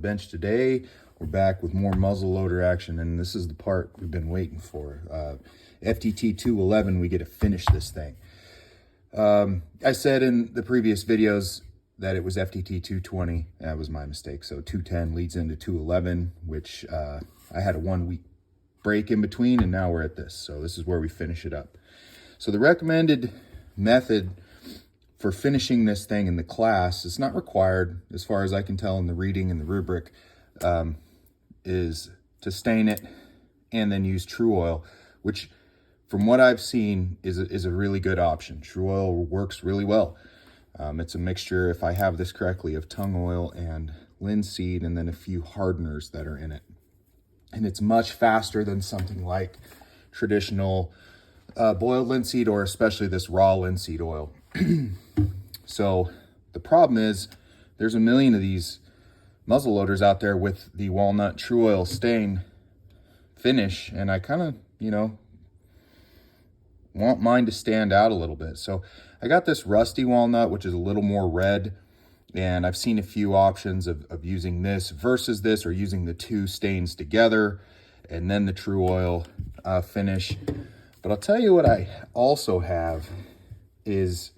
bench today. We're back with more muzzle loader action, and this is the part we've been waiting for. FTT 211, we get to finish this thing. I said in the previous videos that it was FTT 220. That was my mistake. So 210 leads into 211, which I had a 1 week break in between, and now we're at this. So this is where we finish it up. So the recommended method for finishing this thing in the class, it's not required as far as I can tell in the reading and the rubric, is to stain it and then use True Oil, which from what I've seen is a really good option. True Oil works really well. It's a mixture, if I have this correctly, of tung oil and linseed and then a few hardeners that are in it. And it's much faster than something like traditional boiled linseed, or especially this raw linseed oil. So the problem is there's a million of these muzzle loaders out there with the walnut True Oil stain finish, and I kind of, want mine to stand out a little bit. So I got this rusty walnut, which is a little more red, and I've seen a few options of using this versus this, or using the two stains together and then the True Oil finish. But I'll tell you what I also have is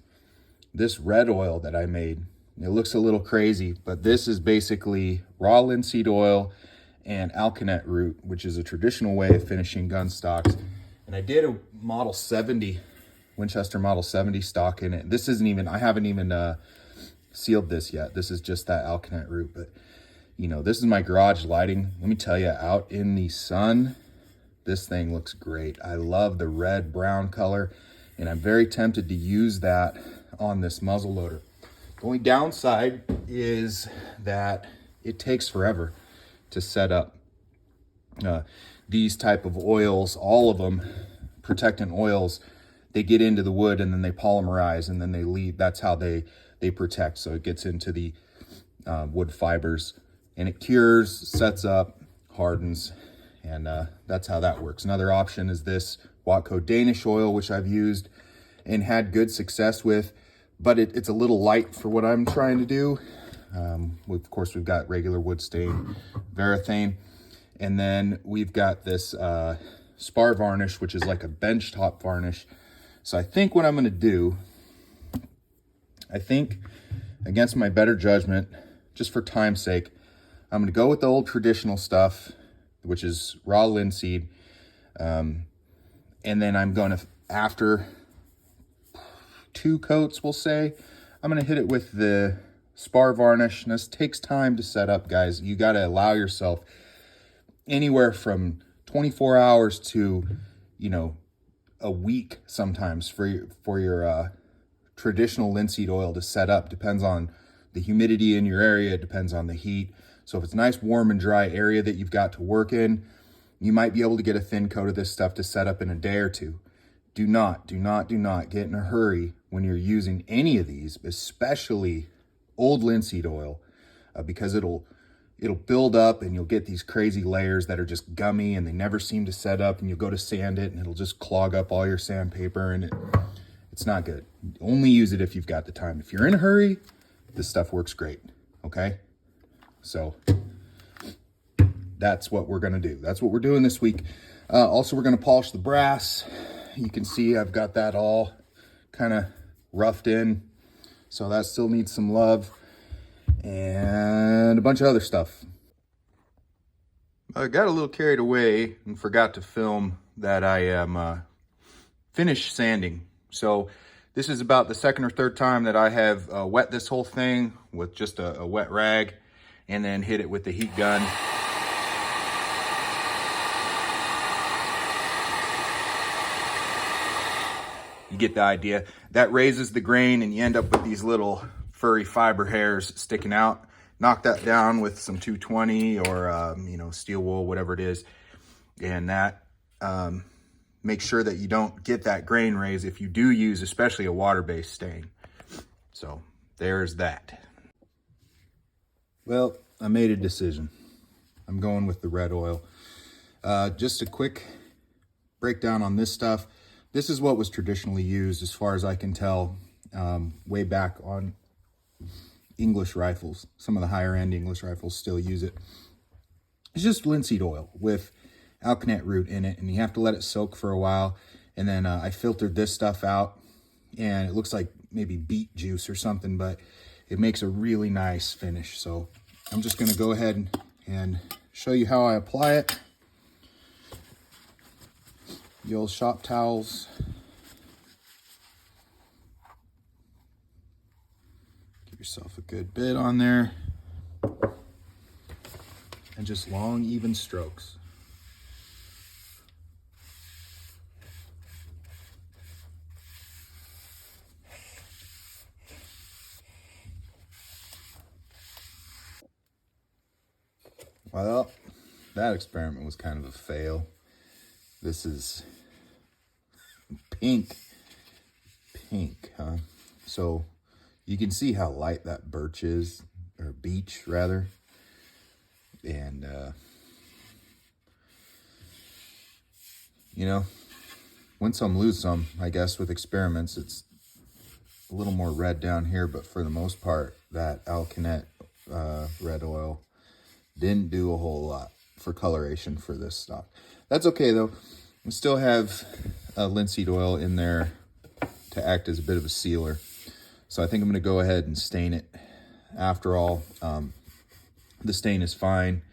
this red oil that I made. It looks a little crazy, but this is basically raw linseed oil and alkanet root, which is a traditional way of finishing gun stocks. And I did a Model 70, Winchester Model 70 stock in it. This isn't even, I haven't even sealed this yet. This is just that alkanet root. But, this is my garage lighting. Let me tell you, out in the sun, this thing looks great. I love the red brown color, and I'm very tempted to use that on this muzzle loader. The only downside is that it takes forever to set up. These type of oils, all of them, protectant oils, they get into the wood and then they polymerize and then they leave. That's how they protect. So it gets into the wood fibers and it cures, sets up, hardens, and that's how that works. Another option is this Watco Danish oil, which I've used and had good success with, but it's a little light for what I'm trying to do. Of course, we've got regular wood stain, Varathane, and then we've got this spar varnish, which is like a bench top varnish. So I think what I'm going to do, against my better judgment, just for time's sake, I'm going to go with the old traditional stuff, which is raw linseed. And then I'm going to, after 2 coats, we'll say, I'm going to hit it with the spar varnish. And this takes time to set up, guys. You got to allow yourself anywhere from 24 hours to, a week sometimes for your traditional linseed oil to set up. Depends on the humidity in your area. It depends on the heat. So if it's a nice, warm and dry area that you've got to work in, you might be able to get a thin coat of this stuff to set up in a day or two. Do not get in a hurry when you're using any of these, especially old linseed oil, because it'll build up and you'll get these crazy layers that are just gummy and they never seem to set up, and you'll go to sand it and it'll just clog up all your sandpaper, and it's not good. Only use it if you've got the time. If you're in a hurry, this stuff works great, okay? So that's what we're gonna do. That's what we're doing this week. Also, we're gonna polish the brass. You can see I've got that all kind of roughed in, so that still needs some love, and a bunch of other stuff. I got a little carried away and forgot to film that I am finished sanding. So this is about the second or third time that I have wet this whole thing with just a wet rag and then hit it with the heat gun. You get the idea. That raises the grain and you end up with these little furry fiber hairs sticking out. Knock that down with some 220 or steel wool, whatever it is, and that make sure that you don't get that grain raise if you do use especially a water-based stain. So there's that. Well, I made a decision. I'm going with the red oil. Just a quick breakdown on this stuff. This is what was traditionally used, as far as I can tell, way back on English rifles. Some of the higher end English rifles still use it. It's just linseed oil with alkanet root in it, and you have to let it soak for a while. And then I filtered this stuff out, and it looks like maybe beet juice or something, but it makes a really nice finish. So I'm just going to go ahead and show you how I apply it. The old shop towels. Give yourself a good bit on there. And just long, even strokes. Well, that experiment was kind of a fail. This is pink, huh? So you can see how light that birch is, or beech rather. And, you know, win some, lose some, I guess, with experiments. It's a little more red down here, but for the most part, that alkanet red oil didn't do a whole lot for coloration for this stock. That's okay, though. We still have linseed oil in there to act as a bit of a sealer. So I think I'm going to go ahead and stain it. After all, the stain is fine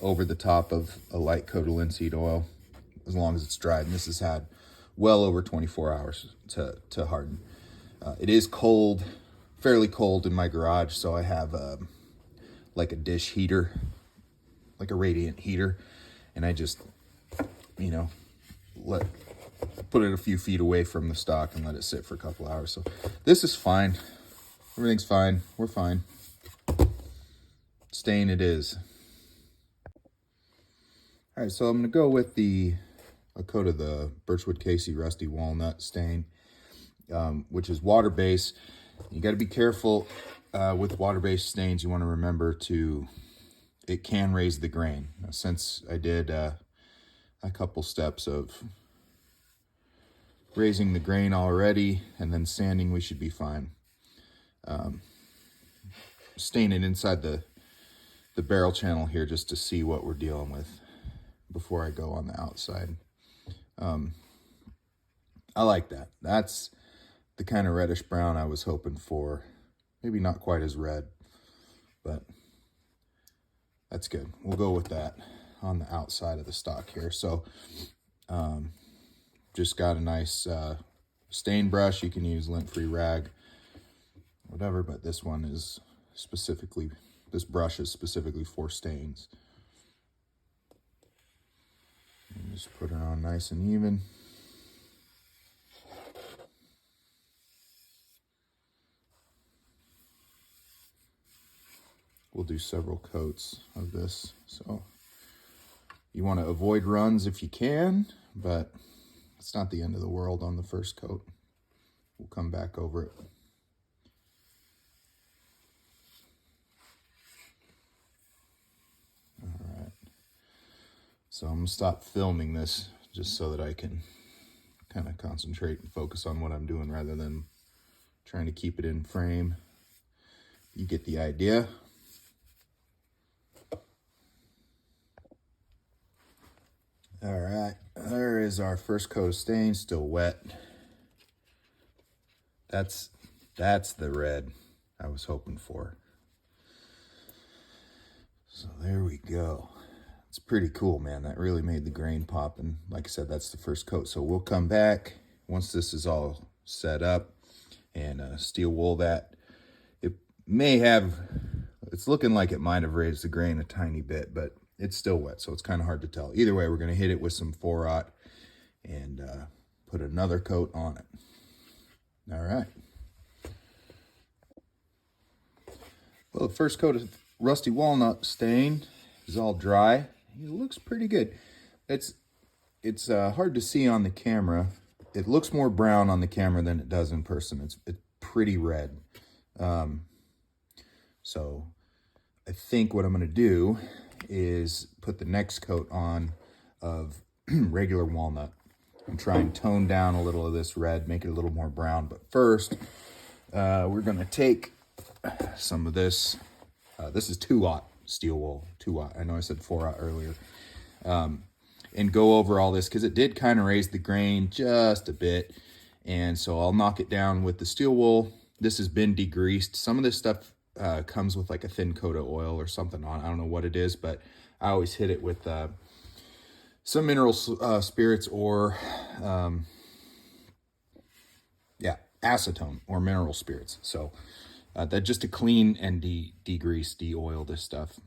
over the top of a light coat of linseed oil as long as it's dried. And this has had well over 24 hours to harden. It is cold, fairly cold in my garage, so I have like a dish heater, like a radiant heater, and I just, you know, put it a few feet away from the stock and let it sit for a couple hours. So this is fine. Everything's fine. We're fine. Stain it is. All right, so I'm going to go with a coat of the Birchwood Casey Rusty Walnut stain, which is water-based. You got to be careful with water-based stains. You want to remember it can raise the grain. Now, since I did a couple steps of raising the grain already and then sanding, we should be fine. Stain it inside the barrel channel here just to see what we're dealing with before I go on the outside. I like that. That's the kind of reddish brown I was hoping for. Maybe not quite as red, but that's good. We'll go with that on the outside of the stock here. So just got a nice stain brush. You can use lint-free rag, whatever, but this one is specifically, this brush is specifically for stains. And just put it on nice and even. We'll do several coats of this. So you want to avoid runs if you can, but it's not the end of the world on the first coat. We'll come back over it. All right. So I'm going to stop filming this just so that I can kind of concentrate and focus on what I'm doing rather than trying to keep it in frame. You get the idea. All right, there is our first coat of stain, still wet. That's the red I was hoping for. So there we go. It's pretty cool, man. That really made the grain pop. And like I said, that's the first coat. So we'll come back once this is all set up and steel wool that. It may have, it's looking like it might have raised the grain a tiny bit, but it's still wet, so it's kind of hard to tell. Either way, we're going to hit it with some 4-aught and put another coat on it. All right. Well, the first coat of rusty walnut stain is all dry. It looks pretty good. It's hard to see on the camera. It looks more brown on the camera than it does in person. It's pretty red. So I think what I'm going to do is put the next coat on of regular walnut and try and tone down a little of this red, make it a little more brown. But first, we're going to take some of this. This is 2-aught steel wool, 2-aught. I know I said 4-aught earlier. And go over all this because it did kind of raise the grain just a bit. And so I'll knock it down with the steel wool. This has been degreased. Some of this stuff comes with like a thin coat of oil or something on. I don't know what it is, but I always hit it with some mineral spirits or acetone or mineral spirits. So that just to clean and degrease, de-oil this stuff.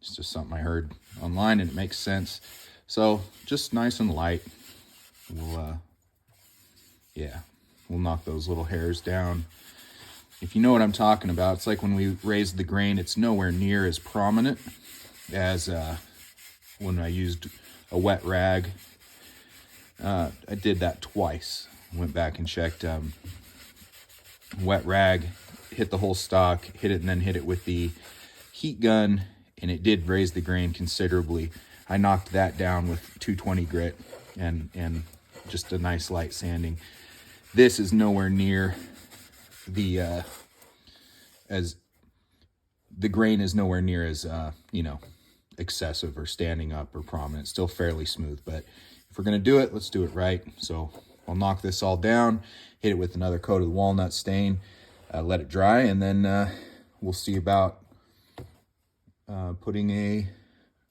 It's just something I heard online and it makes sense. So just nice and light. We'll knock those little hairs down. If you know what I'm talking about, it's like when we raised the grain, it's nowhere near as prominent as when I used a wet rag. I did that twice. Went back and checked. Wet rag, hit the whole stalk, hit it, and then hit it with the heat gun, and it did raise the grain considerably. I knocked that down with 220 grit and just a nice light sanding. This is nowhere near the as the grain is nowhere near as excessive or standing up or prominent. Still fairly smooth, but if we're gonna do it, let's do it right. So I'll knock this all down, hit it with another coat of the walnut stain, let it dry, and then we'll see about putting a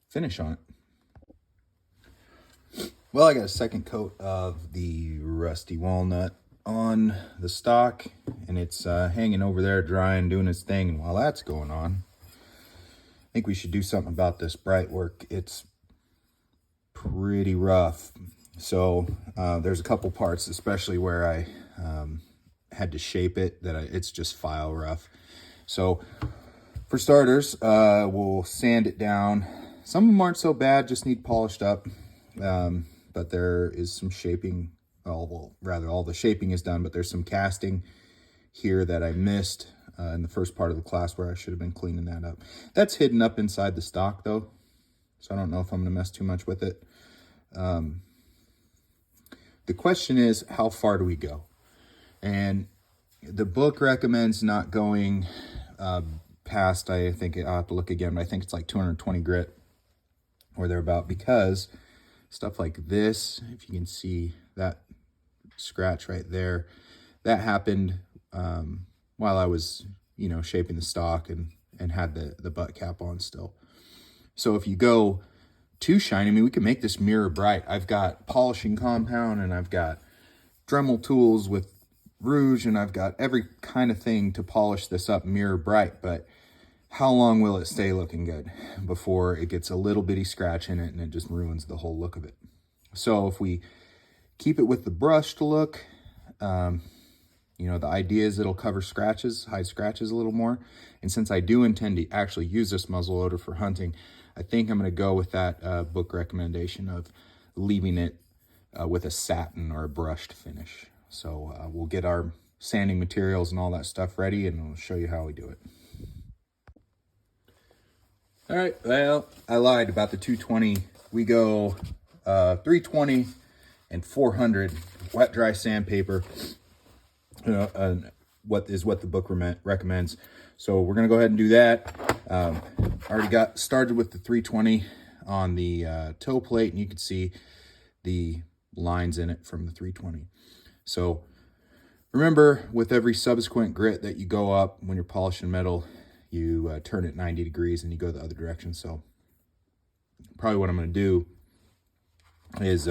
finish on it. Well, I got a second coat of the rusty walnut on the stock, and it's hanging over there drying, doing its thing. And while that's going on, I think we should do something about this bright work. It's pretty rough. So there's a couple parts, especially where I had to shape it, that it's just file rough. So for starters, we'll sand it down. Some of them aren't so bad, just need polished up. But there is some shaping. All the shaping is done, but there's some casting here that I missed in the first part of the class where I should have been cleaning that up. That's hidden up inside the stock though, so I don't know if I'm gonna mess too much with it. The question is, how far do we go? And the book recommends not going past, I think I'll have to look again, but I think it's like 220 grit or thereabout, because stuff like this, if you can see that scratch right there, that happened while I was, shaping the stock and had the butt cap on still. So if you go too shiny, I mean, we can make this mirror bright. I've got polishing compound, and I've got Dremel tools with rouge, and I've got every kind of thing to polish this up mirror bright, but how long will it stay looking good before it gets a little bitty scratch in it and it just ruins the whole look of it? So if we keep it with the brushed look, the idea is it'll cover scratches, hide scratches a little more. And since I do intend to actually use this muzzle loader for hunting, I think I'm going to go with that book recommendation of leaving it with a satin or a brushed finish. So we'll get our sanding materials and all that stuff ready, and I'll show you how we do it. All right, well, I lied about the 220. We go 320 and 400 wet dry sandpaper. What the book recommends. So we're gonna go ahead and do that. Already got started with the 320 on the toe plate, and you can see the lines in it from the 320. So remember, with every subsequent grit that you go up when you're polishing metal, you turn it 90 degrees and you go the other direction. So probably what I'm going to do is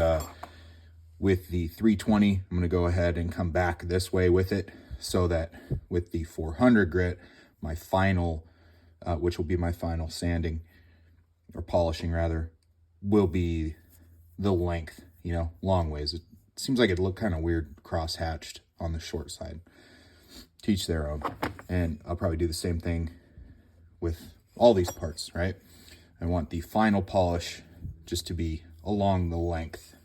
with the 320, I'm going to go ahead and come back this way with it, so that with the 400 grit, my final, which will be my final sanding or polishing rather, will be the length, long ways. It seems like it looked kind of weird cross-hatched on the short side. Teach their own. And I'll probably do the same thing with all these parts, right? I want the final polish just to be along the length.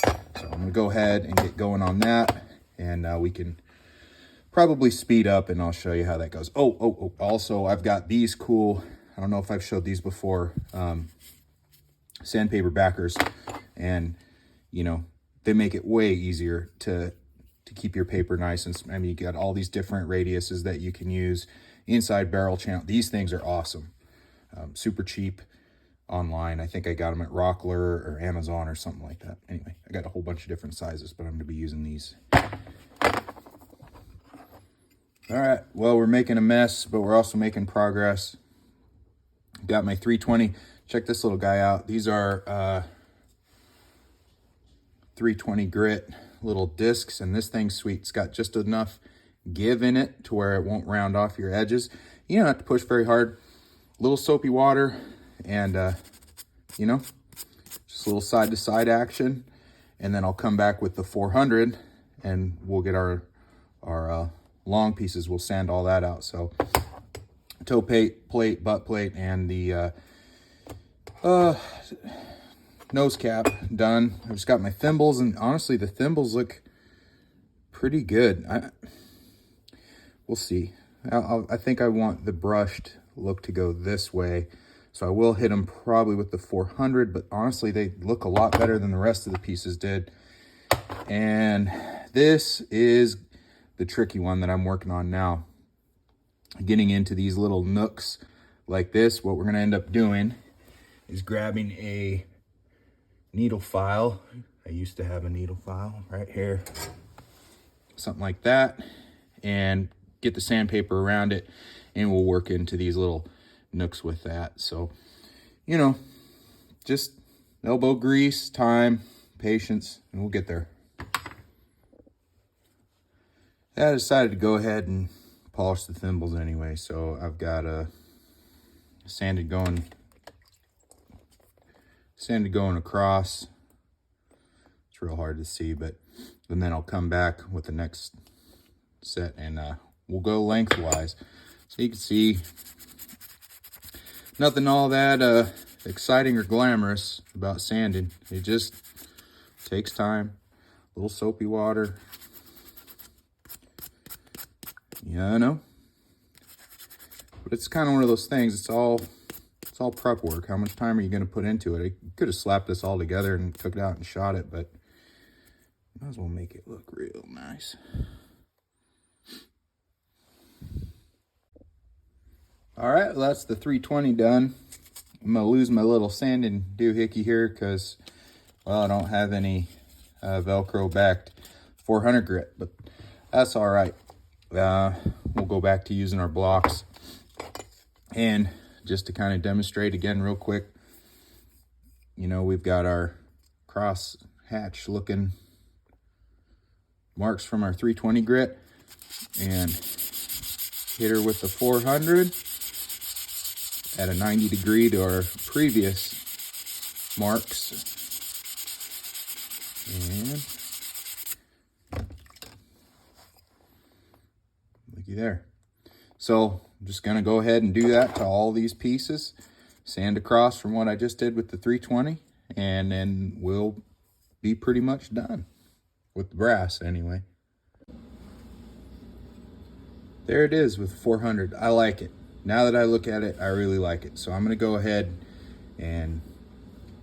So I'm gonna go ahead and get going on that, and we can probably speed up and I'll show you how that goes. Also, I've got these cool, I don't know if I've showed these before, sandpaper backers, and they make it way easier to to keep your paper nice. And I mean, you got all these different radiuses that you can use. Inside barrel channel. These things are awesome. Super cheap online. I think I got them at Rockler or Amazon or something like that. Anyway, I got a whole bunch of different sizes, but I'm going to be using these. All right, well, we're making a mess, but we're also making progress. Got my 320. Check this little guy out. These are 320 grit little discs, and this thing's sweet. It's got just enough give in it to where it won't round off your edges. You don't have to push very hard. A little soapy water, and you know, just a little side to side action. And then I'll come back with the 400 and we'll get our long pieces. We'll sand all that out. So toe plate, butt plate, and the nose cap done. I've just got my thimbles, and honestly, the thimbles look pretty good. We'll see. I think I want the brushed look to go this way, so I will hit them probably with the 400, but honestly, they look a lot better than the rest of the pieces did. And this is the tricky one that I'm working on now. Getting into these little nooks like this, what we're going to end up doing is grabbing a needle file. I used to have a needle file right here, something like that, and get the sandpaper around it, and we'll work into these little nooks with that. So, you know, just elbow grease, time, patience, and we'll get there. I decided to go ahead and polish the thimbles anyway, so I've got a sanded going across. It's real hard to see, but and then I'll come back with the next set, and we'll go lengthwise. So you can see nothing all that exciting or glamorous about sanding. It just takes time, a little soapy water. Yeah, I know. But it's kind of one of those things. It's all prep work. How much time are you going to put into it? I could have slapped this all together and took it out and shot it, but might as well make it look real nice. All right, well, that's the 320 done. I'm going to lose my little sanding doohickey here because, well, I don't have any Velcro backed 400 grit, but that's all right. We'll go back to using our blocks. And just to kind of demonstrate again real quick, you know, we've got our cross hatch looking marks from our 320 grit, and hit her with the 400 at a 90 degree to our previous marks. And looky there. So I'm just going to go ahead and do that to all these pieces, sand across from what I just did with the 320, and then we'll be pretty much done with the brass anyway. There it is with 400. I like it. Now that I look at it, I really like it. So I'm going to go ahead and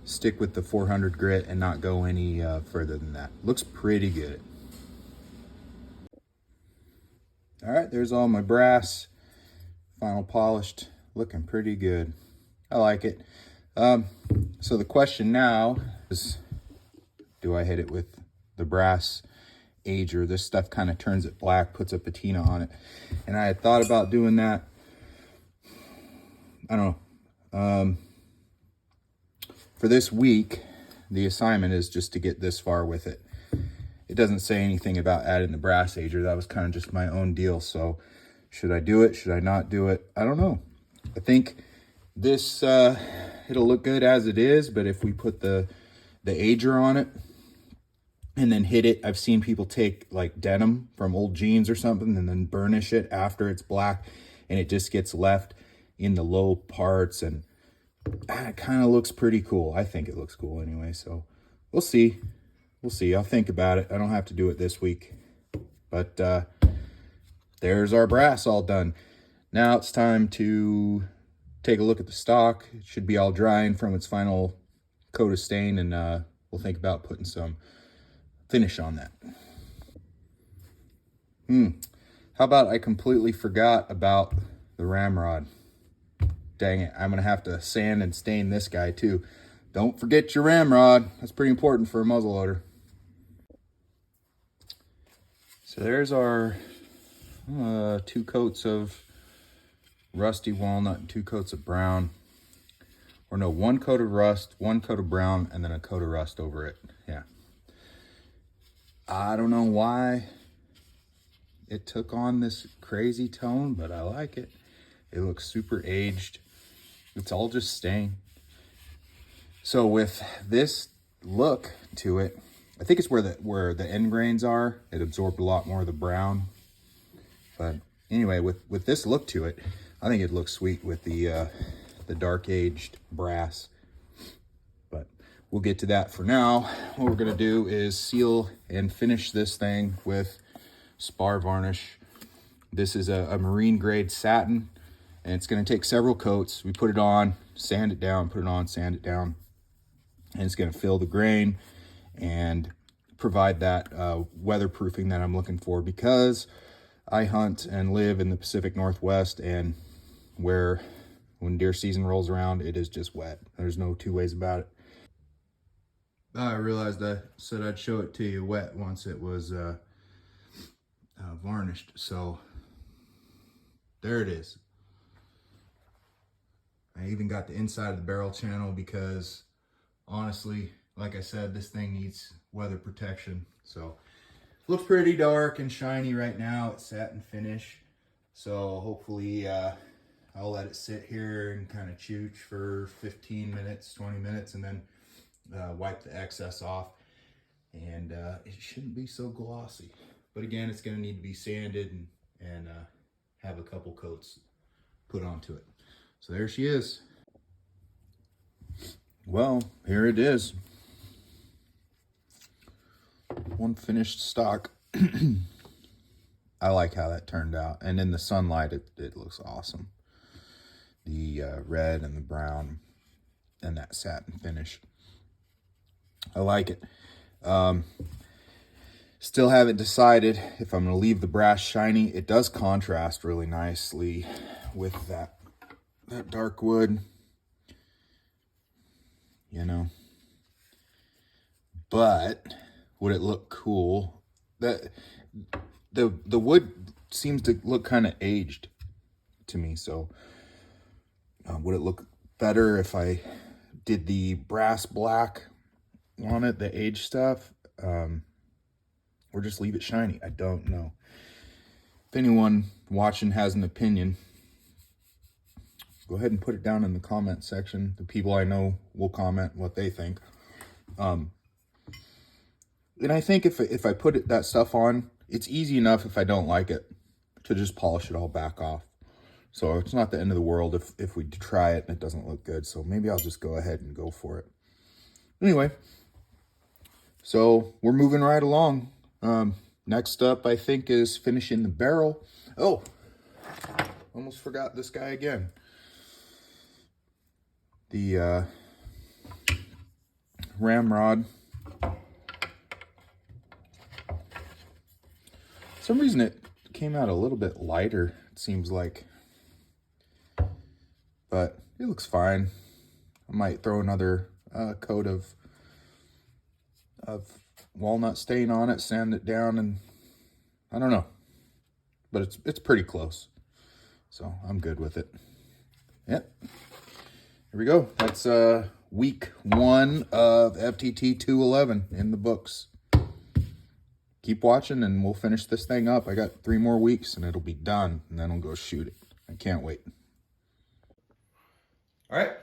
stick with the 400 grit and not go any further than that. Looks pretty good. All right, there's all my brass, final polished, looking pretty good. I like it. So the question now is, do I hit it with the brass ager? This stuff kind of turns it black, puts a patina on it. And I had thought about doing that. I don't know. For this week, the assignment is just to get this far with it. It doesn't say anything about adding the brass ager. That was kind of just my own deal. So should I do it? Should I not do it? I don't know. I think this, it'll look good as it is, but if we put the ager on it and then hit it, I've seen people take like denim from old jeans or something and then burnish it after it's black, and it just gets left in the low parts, and it kind of looks pretty cool. I think it looks cool anyway, so we'll see. We'll see. I'll think about it. I don't have to do it this week. But there's our brass all done. Now it's time to take a look at the stock. It should be all drying from its final coat of stain, and we'll think about putting some finish on that. How about I completely forgot about the ramrod? Dang it, I'm gonna have to sand and stain this guy too. Don't forget your ramrod. That's pretty important for a muzzle loader. So there's our 2 coats of rusty walnut and 2 coats of brown. Or no, 1 coat of rust, 1 coat of brown, and then a coat of rust over it. Yeah. I don't know why it took on this crazy tone, but I like it. It looks super aged. It's all just stain. So with this look to it, I think it's where the end grains are. It absorbed a lot more of the brown. But anyway, with this look to it, I think it looks sweet with the dark aged brass. But we'll get to that. For now, what we're gonna do is seal and finish this thing with spar varnish. This is a marine grade satin, and it's gonna take several coats. We put it on, sand it down, put it on, sand it down, and it's gonna fill the grain and provide that weatherproofing that I'm looking for, because I hunt and live in the Pacific Northwest, and when deer season rolls around, it is just wet. There's no 2 ways about it. I realized I said I'd show it to you wet once it was varnished. So there it is. I even got the inside of the barrel channel because honestly, like I said, this thing needs weather protection. So looks pretty dark and shiny right now. It's satin finish. So hopefully I'll let it sit here and kind of chooch for 15 minutes, 20 minutes, and then wipe the excess off. And it shouldn't be so glossy. But again, it's going to need to be sanded and have a couple coats put onto it. So there she is. Well, here it is. One finished stock. I like how that turned out. And in the sunlight, it looks awesome. The red and the brown and that satin finish. I like it. Still haven't decided if I'm going to leave the brass shiny. It does contrast really nicely with that dark wood, you know. But would it look cool? That the wood seems to look kind of aged to me. So would it look better if I did the brass black on it, the aged stuff? Or just leave it shiny? I don't know. If anyone watching has an opinion, go ahead and put it down in the comment section. The people I know will comment what they think. And I think if I put that stuff on, it's easy enough if I don't like it to just polish it all back off. So it's not the end of the world if we try it and it doesn't look good. So maybe I'll just go ahead and go for it. Anyway, so we're moving right along. Next up, I think, is finishing the barrel. Oh, almost forgot this guy again. The ramrod. For some reason it came out a little bit lighter, it seems like. But it looks fine. I might throw another coat of walnut stain on it, sand it down, and I don't know. But it's pretty close. So I'm good with it. Yep. Here we go. That's week 1 of FTT 211 in the books. Keep watching and we'll finish this thing up. I got 3 more weeks and it'll be done, and then I'll go shoot it. I can't wait. All right,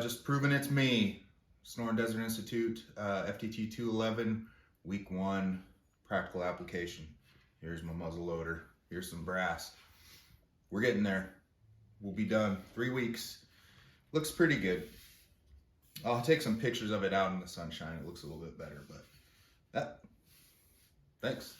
just proving it's me. Sonoran Desert Institute FTT 211, week 1, practical application. Here's my muzzle loader. Here's some brass. We're getting there. We'll be done. 3 weeks. Looks pretty good. I'll take some pictures of it out in the sunshine. It looks a little bit better, but thanks.